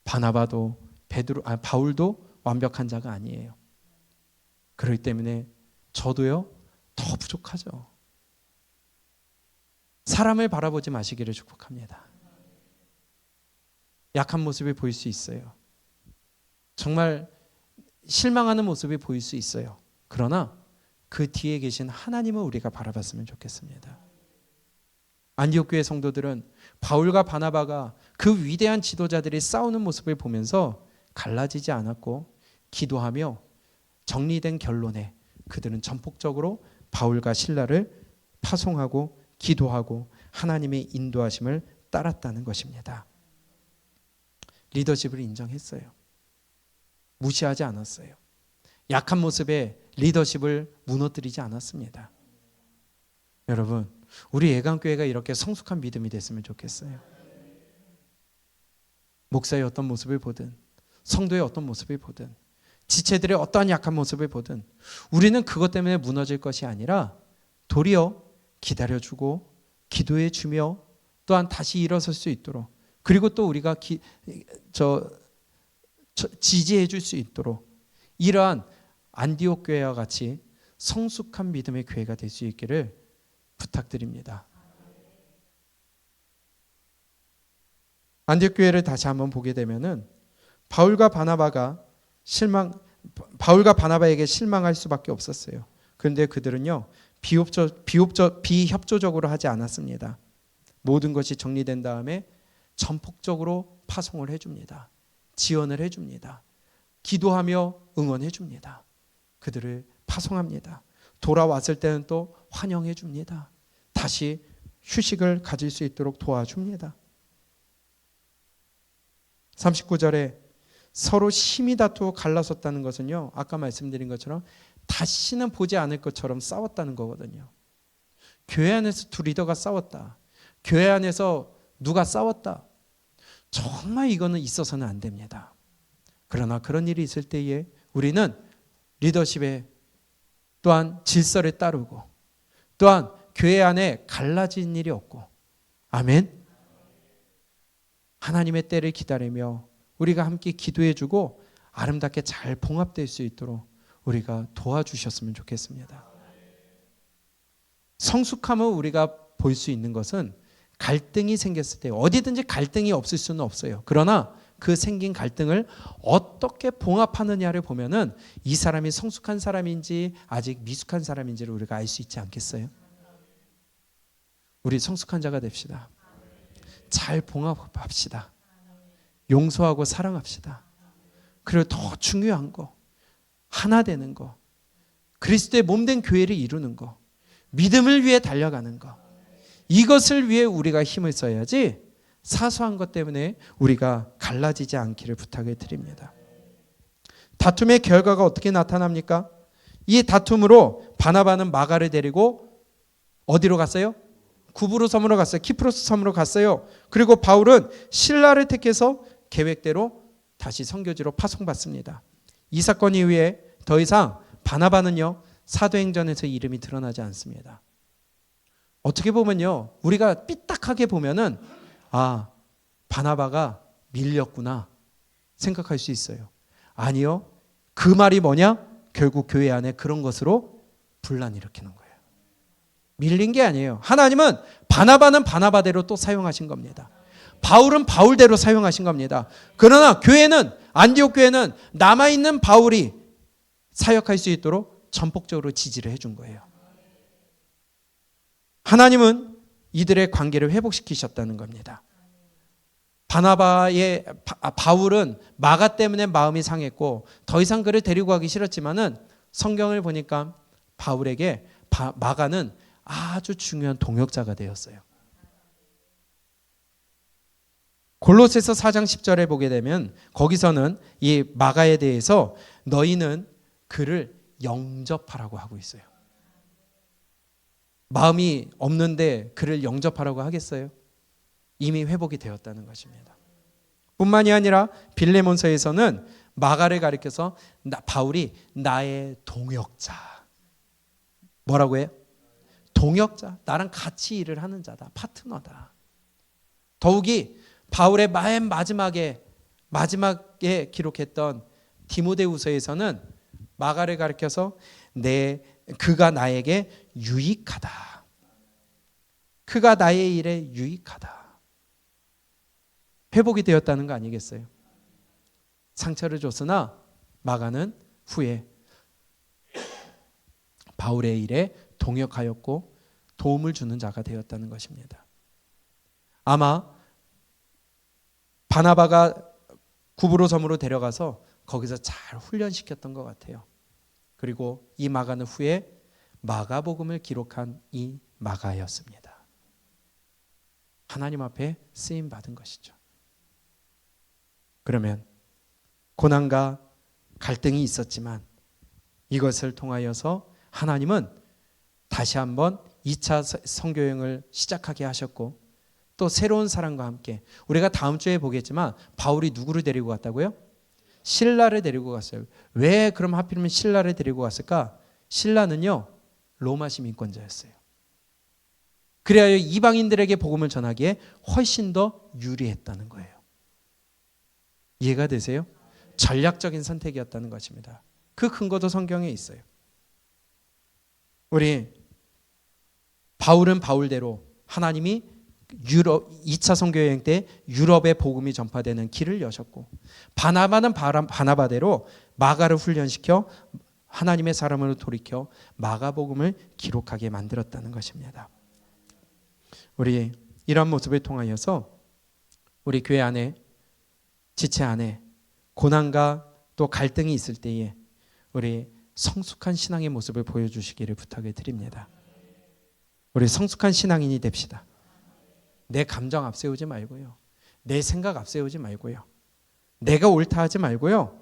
바나바도 바울도 완벽한 자가 아니에요. 그렇기 때문에 저도요, 더 부족하죠. 사람을 바라보지 마시기를 축복합니다. 약한 모습이 보일 수 있어요. 정말 실망하는 모습이 보일 수 있어요. 그러나 그 뒤에 계신 하나님을 우리가 바라봤으면 좋겠습니다. 안디옥 교회 성도들은 바울과 바나바가 그 위대한 지도자들이 싸우는 모습을 보면서 갈라지지 않았고 기도하며 정리된 결론에 그들은 전폭적으로 바울과 실라를 파송하고 기도하고 하나님의 인도하심을 따랐다는 것입니다. 리더십을 인정했어요. 무시하지 않았어요. 약한 모습에 리더십을 무너뜨리지 않았습니다. 여러분, 우리 예강교회가 이렇게 성숙한 믿음이 됐으면 좋겠어요. 목사의 어떤 모습을 보든, 성도의 어떤 모습을 보든, 지체들의 어떠한 약한 모습을 보든 우리는 그것 때문에 무너질 것이 아니라 도리어 기다려주고 기도해주며 또한 다시 일어설 수 있도록, 그리고 또 우리가 지지해 줄 수 있도록 이러한 안디옥 교회와 같이 성숙한 믿음의 교회가 될 수 있기를 부탁드립니다. 안디옥 교회를 다시 한번 보게 되면은 바울과 바나바에게 실망할 수밖에 없었어요. 그런데 그들은요, 비협조적으로 하지 않았습니다. 모든 것이 정리된 다음에 전폭적으로 파송을 해줍니다. 지원을 해줍니다. 기도하며 응원해줍니다. 그들을 파송합니다. 돌아왔을 때는 또 환영해줍니다. 다시 휴식을 가질 수 있도록 도와줍니다. 39절에 서로 심히 다투어 갈라섰다는 것은요, 아까 말씀드린 것처럼 다시는 보지 않을 것처럼 싸웠다는 거거든요. 교회 안에서 두 리더가 싸웠다. 교회 안에서 누가 싸웠다. 정말 이거는 있어서는 안 됩니다. 그러나 그런 일이 있을 때에 우리는 리더십에 또한 질서를 따르고 또한 교회 안에 갈라진 일이 없고, 아멘. 하나님의 때를 기다리며 우리가 함께 기도해주고 아름답게 잘 봉합될 수 있도록 우리가 도와주셨으면 좋겠습니다. 성숙함을 우리가 볼 수 있는 것은 갈등이 생겼을 때, 어디든지 갈등이 없을 수는 없어요. 그러나 그 생긴 갈등을 어떻게 봉합하느냐를 보면은 이 사람이 성숙한 사람인지 아직 미숙한 사람인지를 우리가 알 수 있지 않겠어요? 우리 성숙한 자가 됩시다. 잘 봉합합시다. 용서하고 사랑합시다. 그리고 더 중요한 거, 하나 되는 거, 그리스도의 몸된 교회를 이루는 거, 믿음을 위해 달려가는 거, 이것을 위해 우리가 힘을 써야지 사소한 것 때문에 우리가 갈라지지 않기를 부탁을 드립니다. 다툼의 결과가 어떻게 나타납니까? 이 다툼으로 바나바는 마가를 데리고 어디로 갔어요? 구브로 섬으로 갔어요. 키프로스 섬으로 갔어요. 그리고 바울은 실라를 택해서 계획대로 다시 선교지로 파송받습니다. 이 사건 이후에 더 이상 바나바는요, 사도행전에서 이름이 드러나지 않습니다. 어떻게 보면요, 우리가 삐딱하게 보면은 바나바가 밀렸구나 생각할 수 있어요. 아니요, 그 말이 뭐냐? 결국 교회 안에 그런 것으로 분란 일으키는 거예요. 밀린 게 아니에요. 하나님은 바나바는 바나바대로 또 사용하신 겁니다. 바울은 바울대로 사용하신 겁니다. 그러나 교회는, 안디옥 교회는 남아있는 바울이 사역할 수 있도록 전폭적으로 지지를 해준 거예요. 하나님은 이들의 관계를 회복시키셨다는 겁니다. 바울은 마가 때문에 마음이 상했고 더 이상 그를 데리고 가기 싫었지만은 성경을 보니까 바울에게 마가는 아주 중요한 동역자가 되었어요. 골로새서 4장 10절에 보게 되면 거기서는 이 마가에 대해서 너희는 그를 영접하라고 하고 있어요. 마음이 없는데 그를 영접하라고 하겠어요? 이미 회복이 되었다는 것입니다. 뿐만이 아니라 빌레몬서에서는 마가를 가리켜서 바울이 나의 동역자. 뭐라고 해요? 동역자. 나랑 같이 일을 하는 자다. 파트너다. 더욱이 바울의 맨 마지막에 기록했던 디모데후서에서는 마가를 가리켜서 그가 나에게 유익하다. 그가 나의 일에 유익하다. 회복이 되었다는 거 아니겠어요? 상처를 줬으나 마가는 후에 바울의 일에 동역하였고 도움을 주는 자가 되었다는 것입니다. 아마 바나바가 구브로 섬으로 데려가서 거기서 잘 훈련시켰던 것 같아요. 그리고 이 마가는 후에 마가복음을 기록한 이 마가였습니다. 하나님 앞에 쓰임 받은 것이죠. 그러면 고난과 갈등이 있었지만 이것을 통하여서 하나님은 다시 한번 2차 선교여행을 시작하게 하셨고 또 새로운 사람과 함께 우리가 다음 주에 보겠지만 바울이 누구를 데리고 갔다고요? 실라를 데리고 갔어요. 왜 그럼 하필이면 실라를 데리고 갔을까? 실라는요, 로마 시민권자였어요. 그래야 이방인들에게 복음을 전하기에 훨씬 더 유리했다는 거예요. 이해가 되세요? 전략적인 선택이었다는 것입니다. 그 근거도 성경에 있어요. 우리 바울은 바울대로 하나님이 2차 선교여행 때 유럽의 복음이 전파되는 길을 여셨고 바나바는 바나바대로 마가를 훈련시켜 하나님의 사람으로 돌이켜 마가복음을 기록하게 만들었다는 것입니다. 우리 이런 모습을 통하여서 우리 교회 안에 지체 안에 고난과 또 갈등이 있을 때에 우리 성숙한 신앙의 모습을 보여주시기를 부탁을 드립니다. 우리 성숙한 신앙인이 됩시다. 내 감정 앞세우지 말고요. 내 생각 앞세우지 말고요. 내가 옳다 하지 말고요.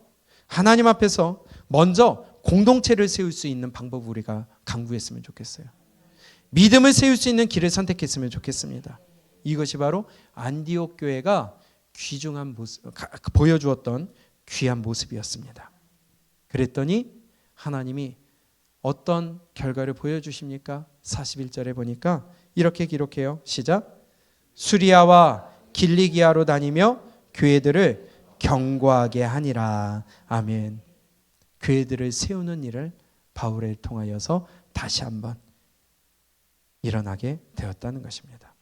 하나님 앞에서 먼저 공동체를 세울 수 있는 방법을 우리가 강구했으면 좋겠어요. 믿음을 세울 수 있는 길을 선택했으면 좋겠습니다. 이것이 바로 안디옥 교회가 귀중한 모습, 보여주었던 귀한 모습이었습니다. 그랬더니 하나님이 어떤 결과를 보여주십니까? 41절에 보니까 이렇게 기록해요. 시작. 수리아와 길리기아로 다니며 교회들을 경고하게 하니라. 아멘. 교회들을 세우는 일을 바울을 통하여서 다시 한번 일어나게 되었다는 것입니다.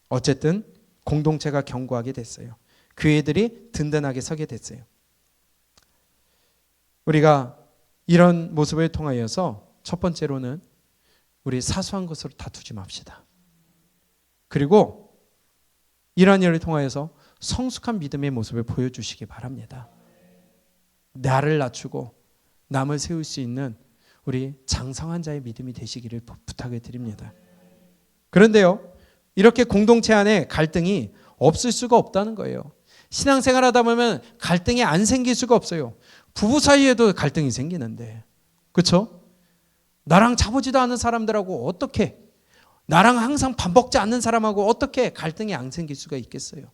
어쨌든 공동체가 경고하게 됐어요. 교회들이 든든하게 서게 됐어요. 우리가 이런 모습을 통하여서 첫 번째로는 우리 사소한 것으로 다투지 맙시다. 그리고 이러한 일을 통하여서 성숙한 믿음의 모습을 보여주시기 바랍니다. 나를 낮추고 남을 세울 수 있는 우리 장성한 자의 믿음이 되시기를 부탁을 드립니다. 그런데요, 이렇게 공동체 안에 갈등이 없을 수가 없다는 거예요. 신앙생활 하다 보면 갈등이 안 생길 수가 없어요. 부부 사이에도 갈등이 생기는데, 그렇죠? 나랑 자보지도 않은 사람들하고 어떻게, 나랑 항상 밥 먹지 않는 사람하고 어떻게 갈등이 안 생길 수가 있겠어요?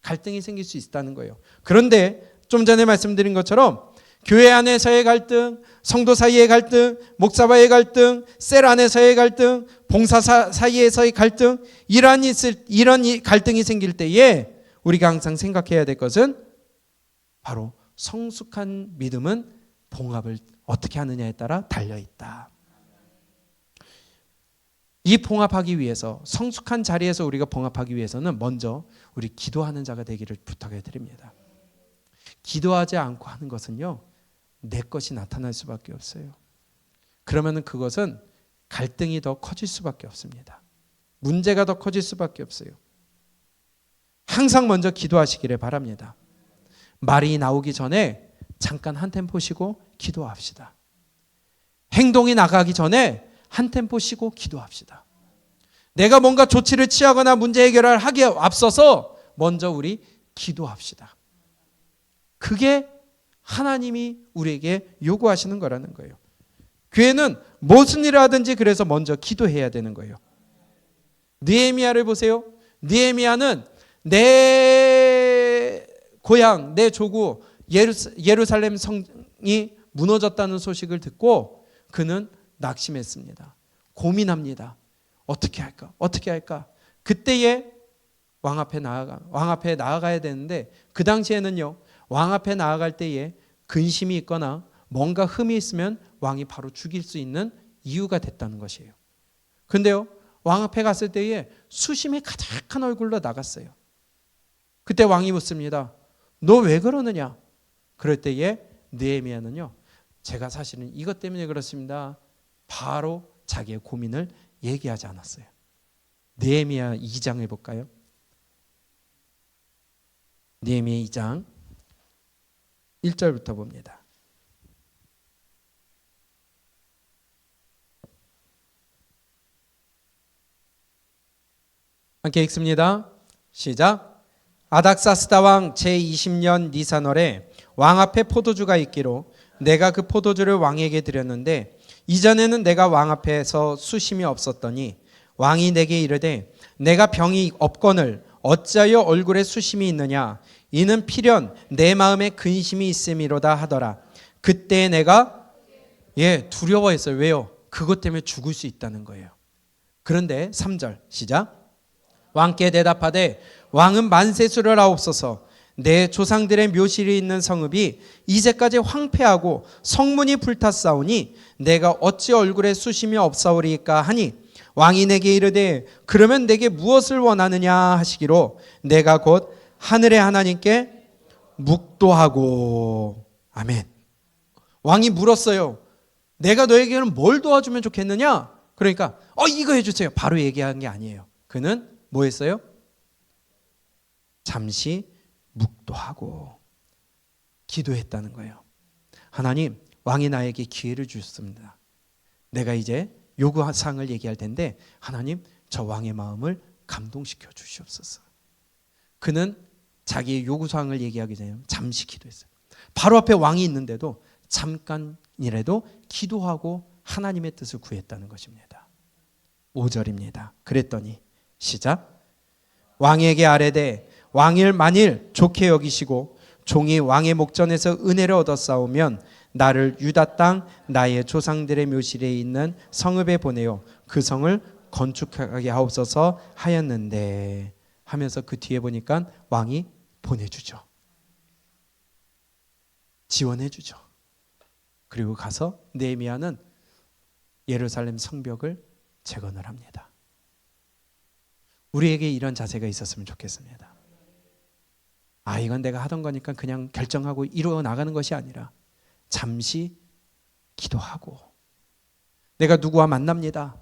갈등이 생길 수 있다는 거예요. 그런데 좀 전에 말씀드린 것처럼 교회 안에서의 갈등, 성도 사이의 갈등, 목사와의 갈등, 셀 안에서의 갈등, 봉사사 사이에서의 갈등, 이런 갈등이 생길 때에 우리가 항상 생각해야 될 것은 바로 성숙한 믿음은 봉합을 어떻게 하느냐에 따라 달려있다. 이 봉합하기 위해서, 성숙한 자리에서 우리가 봉합하기 위해서는 먼저 우리 기도하는 자가 되기를 부탁해 드립니다. 기도하지 않고 하는 것은요, 내 것이 나타날 수밖에 없어요. 그러면 그것은 갈등이 더 커질 수밖에 없습니다. 문제가 더 커질 수밖에 없어요. 항상 먼저 기도하시기를 바랍니다. 말이 나오기 전에 잠깐 한 템포 쉬고 기도합시다. 행동이 나가기 전에 한 템포 쉬고 기도합시다. 내가 뭔가 조치를 취하거나 문제 해결을 하기에 앞서서 먼저 우리 기도합시다. 그게 하나님이 우리에게 요구하시는 거라는 거예요. 교회는 무슨 일을 하든지 그래서 먼저 기도해야 되는 거예요. 느헤미야를 보세요. 느헤미야는 내 고향, 내 조국 예루살렘 성이 무너졌다는 소식을 듣고 그는 낙심했습니다. 고민합니다. 어떻게 할까? 어떻게 할까? 그때에 왕 앞에 나아가야 되는데, 그 당시에는요, 왕 앞에 나아갈 때에 근심이 있거나 뭔가 흠이 있으면 왕이 바로 죽일 수 있는 이유가 됐다는 것이에요. 그런데요, 왕 앞에 갔을 때에 수심이 가득한 얼굴로 나갔어요. 그때 왕이 묻습니다. 너 왜 그러느냐? 그럴 때에 느헤미야는요, 제가 사실은 이것 때문에 그렇습니다. 바로 자기의 고민을 얘기하지 않았어요. 느헤미야 2장을 볼까요? 느헤미야 2장 1절부터 봅니다. 함께 읽습니다. 시작. 아닥사스다 왕 제20년 니산월에 왕 앞에 포도주가 있기로 내가 그 포도주를 왕에게 드렸는데, 이전에는 내가 왕 앞에서 수심이 없었더니 왕이 내게 이르되 내가 병이 없거늘 어찌하여 얼굴에 수심이 있느냐? 이는 필연 내 마음에 근심이 있음이로다 하더라. 그때 내가 두려워했어요. 왜요? 그것 때문에 죽을 수 있다는 거예요. 그런데 3절 시작. 왕께 대답하되 왕은 만세수를 하옵소서. 내 조상들의 묘실이 있는 성읍이 이제까지 황폐하고 성문이 불탔사오니 내가 어찌 얼굴에 수심이 없사오리까 하니, 왕이 내게 이르되 그러면 내게 무엇을 원하느냐 하시기로 내가 곧 하늘의 하나님께 묵도하고. 아멘. 왕이 물었어요. 내가 너에게는 뭘 도와주면 좋겠느냐? 그러니까 이거 해주세요. 바로 얘기한 게 아니에요. 그는 뭐 했어요? 잠시 묵도하고 기도했다는 거예요. 하나님, 왕이 나에게 기회를 주셨습니다. 내가 이제 요구사항을 얘기할 텐데 하나님, 저 왕의 마음을 감동시켜 주시옵소서. 그는 자기의 요구사항을 얘기하기 전에 잠시 기도했어요. 바로 앞에 왕이 있는데도 잠깐이라도 기도하고 하나님의 뜻을 구했다는 것입니다. 5절입니다. 그랬더니 시작. 왕에게 아뢰되 왕을 만일 좋게 여기시고 종이 왕의 목전에서 은혜를 얻었사오면 나를 유다 땅 나의 조상들의 묘실에 있는 성읍에 보내어 그 성을 건축하게 하옵소서 하였는데, 하면서 그 뒤에 보니까 왕이 보내주죠. 지원해주죠. 그리고 가서 느헤미야는 예루살렘 성벽을 재건을 합니다. 우리에게 이런 자세가 있었으면 좋겠습니다. 이건 내가 하던 거니까 그냥 결정하고 이루어 나가는 것이 아니라 잠시 기도하고, 내가 누구와 만납니다,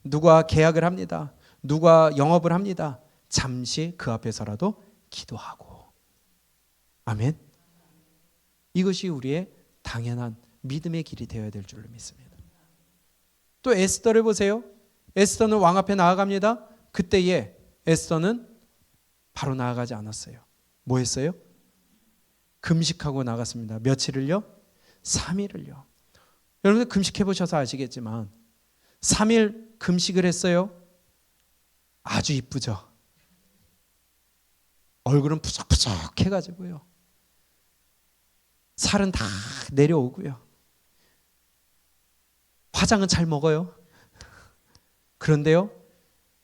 누구와 계약을 합니다, 누구와 영업을 합니다, 잠시 그 앞에서라도 기도하고. 아멘. 이것이 우리의 당연한 믿음의 길이 되어야 될 줄로 믿습니다. 또 에스더를 보세요. 에스더는 왕 앞에 나아갑니다. 그때에 에스더는 바로 나아가지 않았어요. 뭐 했어요? 금식하고 나갔습니다. 며칠을요? 3일을요. 여러분들 금식해 보셔서 아시겠지만 3일 금식을 했어요. 아주 이쁘죠. 얼굴은 푸석푸석 해가지고요. 살은 다 내려오고요. 화장은 잘 먹어요. 그런데요,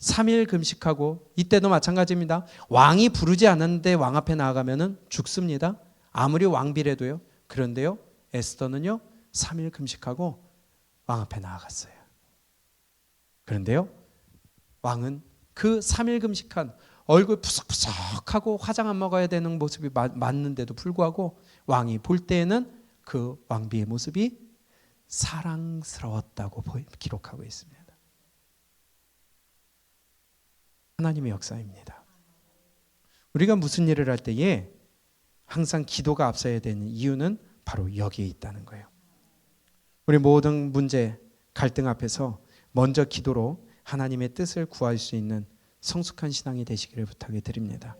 3일 금식하고, 이때도 마찬가지입니다. 왕이 부르지 않았는데 왕 앞에 나아가면 죽습니다. 아무리 왕비래도요. 그런데요, 에스더는요 3일 금식하고 왕 앞에 나아갔어요. 그런데요, 왕은 그 3일 금식한 얼굴 푸석푸석하고 화장 안 먹어야 되는 모습이 맞는데도 불구하고 왕이 볼 때에는 그 왕비의 모습이 사랑스러웠다고 기록하고 있습니다. 하나님의 역사입니다. 우리가 무슨 일을 할 때에 항상 기도가 앞서야 되는 이유는 바로 여기에 있다는 거예요. 우리 모든 문제, 갈등 앞에서 먼저 기도로 하나님의 뜻을 구할 수 있는 성숙한 신앙이 되시기를 부탁해 드립니다.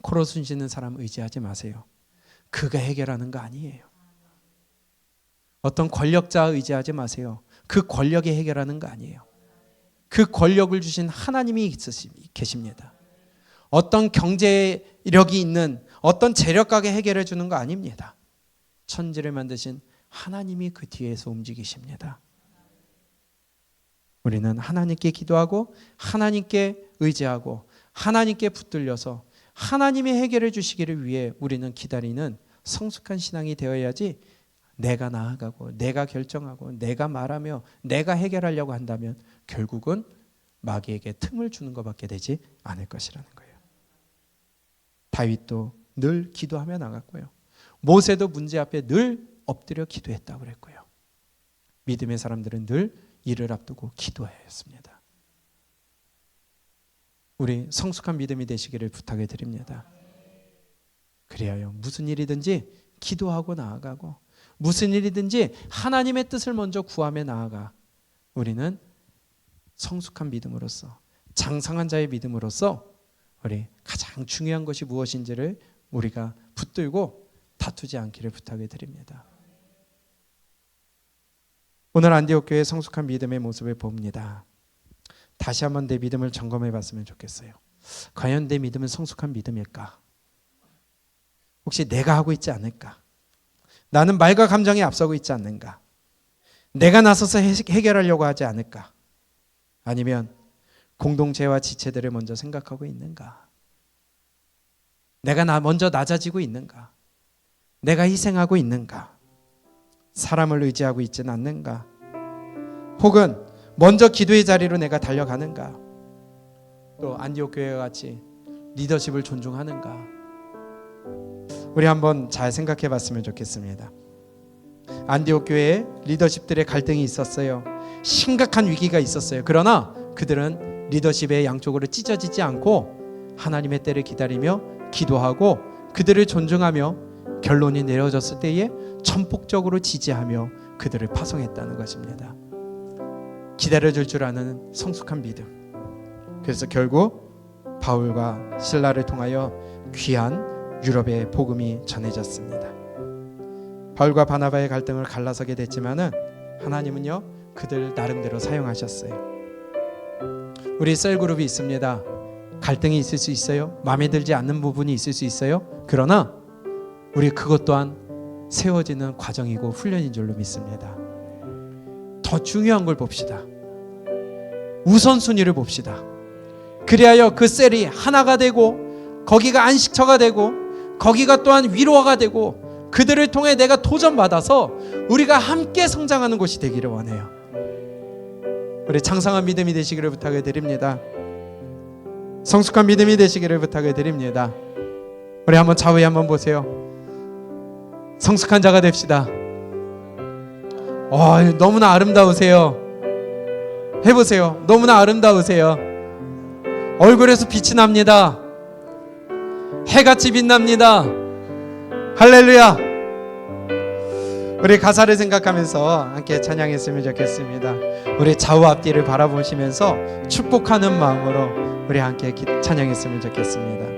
코로 숨쉬는 사람 의지하지 마세요. 그가 해결하는 거 아니에요. 어떤 권력자 의지하지 마세요. 그 권력이 해결하는 거 아니에요. 그 권력을 주신 하나님이 계십니다. 어떤 경제력이 있는 어떤 재력가게 해결해 주는 거 아닙니다. 천지를 만드신 하나님이 그 뒤에서 움직이십니다. 우리는 하나님께 기도하고 하나님께 의지하고 하나님께 붙들려서 하나님이 해결해 주시기를 위해 우리는 기다리는 성숙한 신앙이 되어야지, 내가 나아가고 내가 결정하고 내가 말하며 내가 해결하려고 한다면 결국은 마귀에게 틈을 주는 것밖에 되지 않을 것이라는 거예요. 다윗도 늘 기도하며 나갔고요. 모세도 문제 앞에 늘 엎드려 기도했다고 그랬고요. 믿음의 사람들은 늘 일을 앞두고 기도해야 했습니다. 우리 성숙한 믿음이 되시기를 부탁해 드립니다. 그래야 무슨 일이든지 기도하고 나아가고, 무슨 일이든지 하나님의 뜻을 먼저 구하며 나아가 우리는 성숙한 믿음으로서, 장성한 자의 믿음으로서 우리 가장 중요한 것이 무엇인지를 우리가 붙들고 다투지 않기를 부탁해 드립니다. 오늘 안디옥 교회의 성숙한 믿음의 모습을 봅니다. 다시 한번 내 믿음을 점검해 봤으면 좋겠어요. 과연 내 믿음은 성숙한 믿음일까? 혹시 내가 하고 있지 않을까? 나는 말과 감정에 앞서고 있지 않는가? 내가 나서서 해결하려고 하지 않을까? 아니면 공동체와 지체들을 먼저 생각하고 있는가? 내가 먼저 낮아지고 있는가? 내가 희생하고 있는가? 사람을 의지하고 있지는 않는가? 혹은 먼저 기도의 자리로 내가 달려가는가? 또 안디옥 교회와 같이 리더십을 존중하는가? 우리 한번 잘 생각해 봤으면 좋겠습니다. 안디옥 교회에 리더십들의 갈등이 있었어요. 심각한 위기가 있었어요. 그러나 그들은 리더십의 양쪽으로 찢어지지 않고 하나님의 때를 기다리며 기도하고 그들을 존중하며 결론이 내려졌을 때에 전폭적으로 지지하며 그들을 파송했다는 것입니다. 기다려줄 줄 아는 성숙한 믿음. 그래서 결국 바울과 실라를 통하여 귀한 유럽의 복음이 전해졌습니다. 바울과 바나바의 갈등을 갈라서게 됐지만은 하나님은요 그들 나름대로 사용하셨어요. 우리 셀그룹이 있습니다. 갈등이 있을 수 있어요. 마음에 들지 않는 부분이 있을 수 있어요. 그러나 우리 그것 또한 세워지는 과정이고 훈련인 줄로 믿습니다. 더 중요한 걸 봅시다. 우선순위를 봅시다. 그리하여 그 셀이 하나가 되고 거기가 안식처가 되고 거기가 또한 위로가 되고 그들을 통해 내가 도전받아서 우리가 함께 성장하는 곳이 되기를 원해요. 우리 장성한 믿음이 되시기를 부탁을 드립니다. 성숙한 믿음이 되시기를 부탁을 드립니다. 우리 한번 좌우에 한번 보세요. 성숙한 자가 됩시다. 너무나 아름다우세요. 해보세요. 너무나 아름다우세요. 얼굴에서 빛이 납니다. 해같이 빛납니다. 할렐루야. 우리 가사를 생각하면서 함께 찬양했으면 좋겠습니다. 우리 좌우 앞뒤를 바라보시면서 축복하는 마음으로 우리 함께 찬양했으면 좋겠습니다.